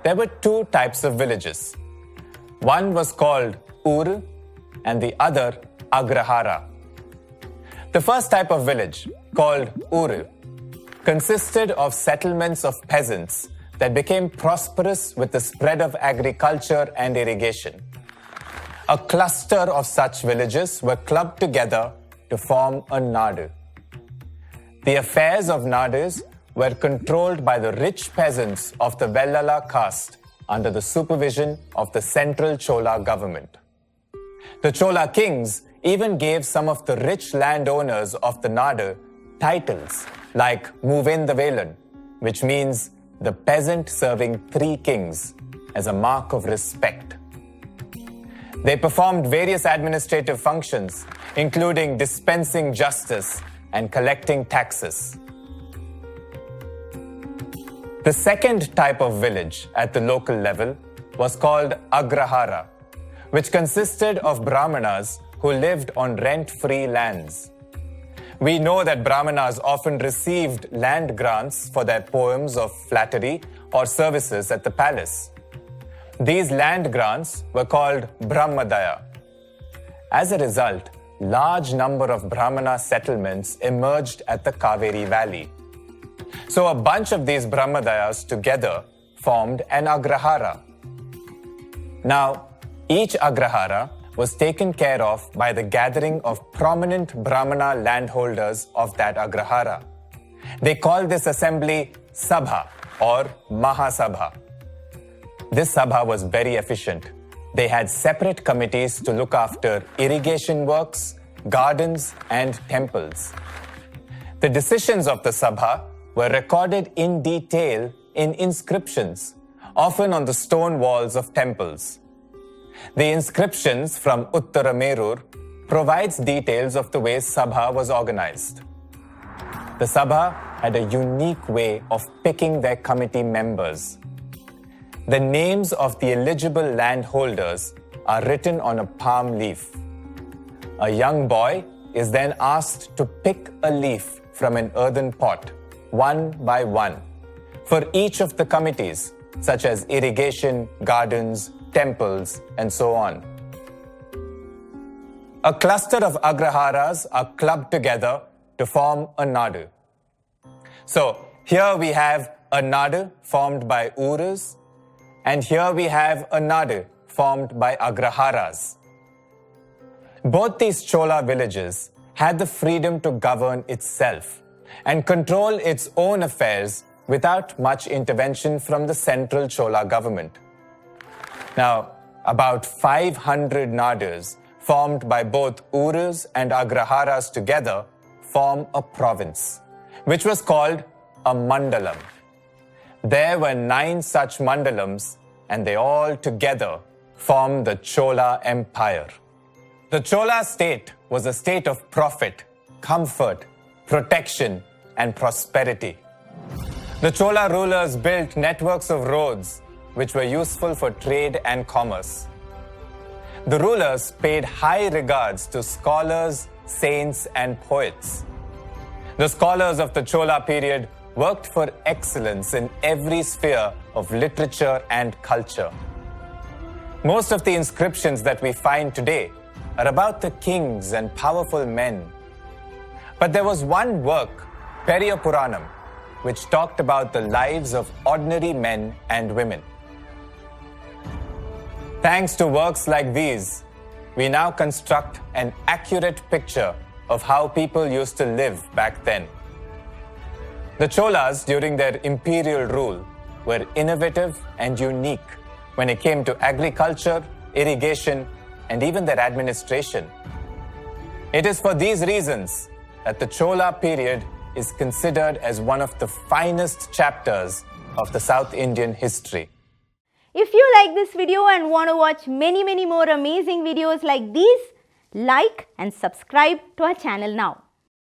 there were two types of villages. One was called Ur and the other Agrahara. The first type of village, called Ur, consisted of settlements of peasants that became prosperous with the spread of agriculture and irrigation. A cluster of such villages were clubbed together to form a Nadu. The affairs of Nadus were controlled by the rich peasants of the Vellala caste under the supervision of the central Chola government. The Chola kings even gave some of the rich landowners of the Nadu titles like Muven the Velan, which means the peasant serving three kings, as a mark of respect. They performed various administrative functions, including dispensing justice and collecting taxes. The second type of village at the local level was called Agrahara, which consisted of Brahmanas who lived on rent-free lands. We know that Brahmanas often received land grants for their poems of flattery or services at the palace. These land grants were called Brahmadaya. As a result, large number of Brahmana settlements emerged at the Kaveri Valley. So a bunch of these Brahmadayas together formed an Agrahara. Now, each Agrahara was taken care of by the gathering of prominent Brahmana landholders of that Agrahara. They called this assembly Sabha or Mahasabha. This Sabha was very efficient. They had separate committees to look after irrigation works, gardens, and temples. The decisions of the Sabha were recorded in detail in inscriptions, often on the stone walls of temples. The inscriptions from Uttaramerur provides details of the way Sabha was organized. The Sabha had a unique way of picking their committee members. The names of the eligible landholders are written on a palm leaf. A young boy is then asked to pick a leaf from an earthen pot, one by one, for each of the committees, such as irrigation, gardens, temples, and so on. A cluster of Agraharas are clubbed together to form a Nadu. So here we have a Nadu formed by Urus, and here we have a Nadu formed by Agraharas. Both these Chola villages had the freedom to govern itself and control its own affairs without much intervention from the central Chola government. Now, about 500 Nadus formed by both Urus and Agraharas together form a province, which was called a Mandalam. There were 9 such Mandalams, and they all together form the Chola Empire. The Chola state was a state of profit, comfort, protection, and prosperity. The Chola rulers built networks of roads which were useful for trade and commerce. The rulers paid high regards to scholars, saints, and poets. The scholars of the Chola period worked for excellence in every sphere of literature and culture. Most of the inscriptions that we find today are about the kings and powerful men. But there was one work, Periya Puranam, which talked about the lives of ordinary men and women. Thanks to works like these, we now construct an accurate picture of how people used to live back then. The Cholas, during their imperial rule, were innovative and unique when it came to agriculture, irrigation, and even their administration. It is for these reasons that the Chola period is considered as one of the finest chapters of the South Indian history. If you like this video and want to watch many more amazing videos like these, like and subscribe to our channel now.